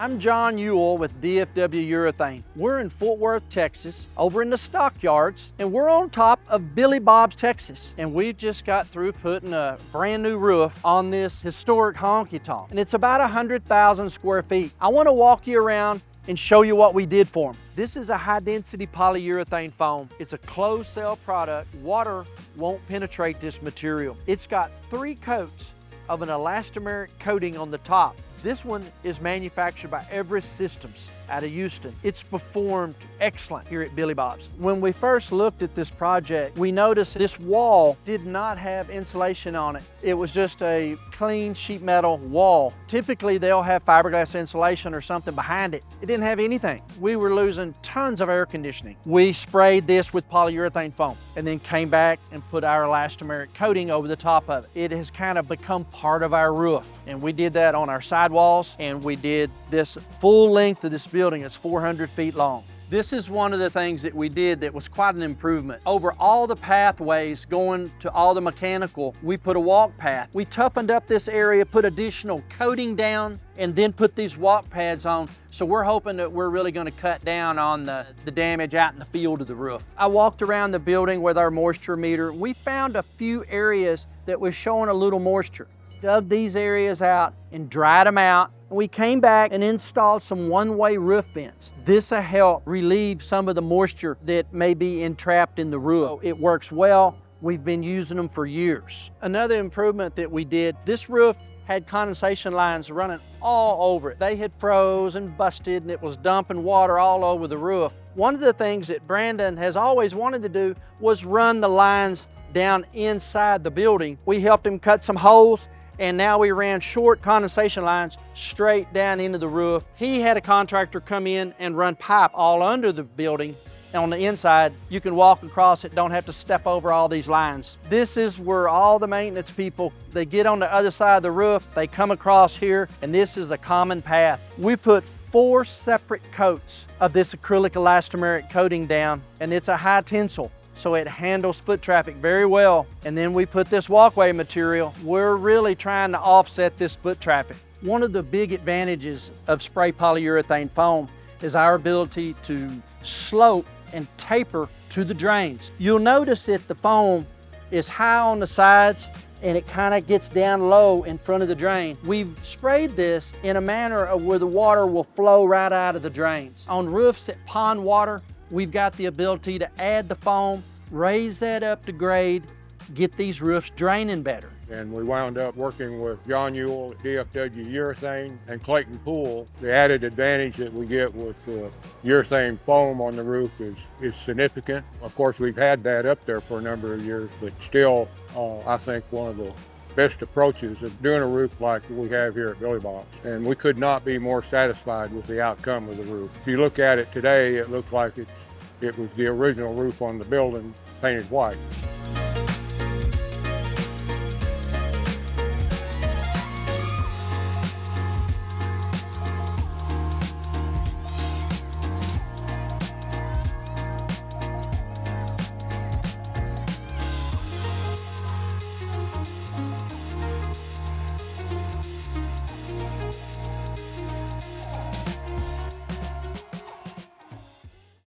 I'm John Ewell with DFW Urethane. We're in Fort Worth, Texas, over in the stockyards, and we're on top of Billy Bob's, Texas. And we just got through putting a brand new roof on this historic honky-tonk. And it's about 100,000 square feet. I want to walk you around and show you what we did for them. This is a high-density polyurethane foam. It's a closed-cell product. Water won't penetrate this material. It's got 3 coats of an elastomeric coating on the top. This one is manufactured by Everest Systems out of Houston. It's performed excellent here at Billy Bob's. When we first looked at this project, we noticed this wall did not have insulation on it. It was just a clean sheet metal wall. Typically, they'll have fiberglass insulation or something behind it. It didn't have anything. We were losing tons of air conditioning. We sprayed this with polyurethane foam and then came back and put our elastomeric coating over the top of it. It has kind of become part of our roof. And we did that on our sidewalls, and we did this full length of this building. It's 400 feet long. This is one of the things that we did that was quite an improvement. Over all the pathways going to all the mechanical, we put a walk path. We toughened up this area, put additional coating down, and then put these walk pads on. So we're hoping that we're really going to cut down on the damage out in the field of the roof. I walked around the building with our moisture meter. We found a few areas that was showing a little moisture. Dug these areas out and dried them out. We came back and installed some one-way roof vents. This will help relieve some of the moisture that may be entrapped in the roof. It works well. We've been using them for years. Another improvement that we did, this roof had condensation lines running all over it. They had froze and busted, and it was dumping water all over the roof. One of the things that Brandon has always wanted to do was run the lines down inside the building. We helped him cut some holes, and now we ran short condensation lines straight down into the roof. He had a contractor come in and run pipe all under the building. On the inside, you can walk across it, don't have to step over all these lines. This is where all the maintenance people, they get on the other side of the roof, they come across here, and this is a common path. We put 4 separate coats of this acrylic elastomeric coating down, and it's a high tensile, so it handles foot traffic very well. And then we put this walkway material. We're really trying to offset this foot traffic. One of the big advantages of spray polyurethane foam is our ability to slope and taper to the drains. You'll notice that the foam is high on the sides and it kind of gets down low in front of the drain. We've sprayed this in a manner of where the water will flow right out of the drains. On roofs that pond water, we've got the ability to add the foam, raise that up to grade, get these roofs draining better. And we wound up working with John Ewell at DFW Urethane and Clayton Pool. The added advantage that we get with urethane foam on the roof is significant. Of course, we've had that up there for a number of years, but still, I think one of the best approaches of doing a roof like we have here at Billy Bob's. And we could not be more satisfied with the outcome of the roof. If you look at it today, it looks like it was the original roof on the building painted white.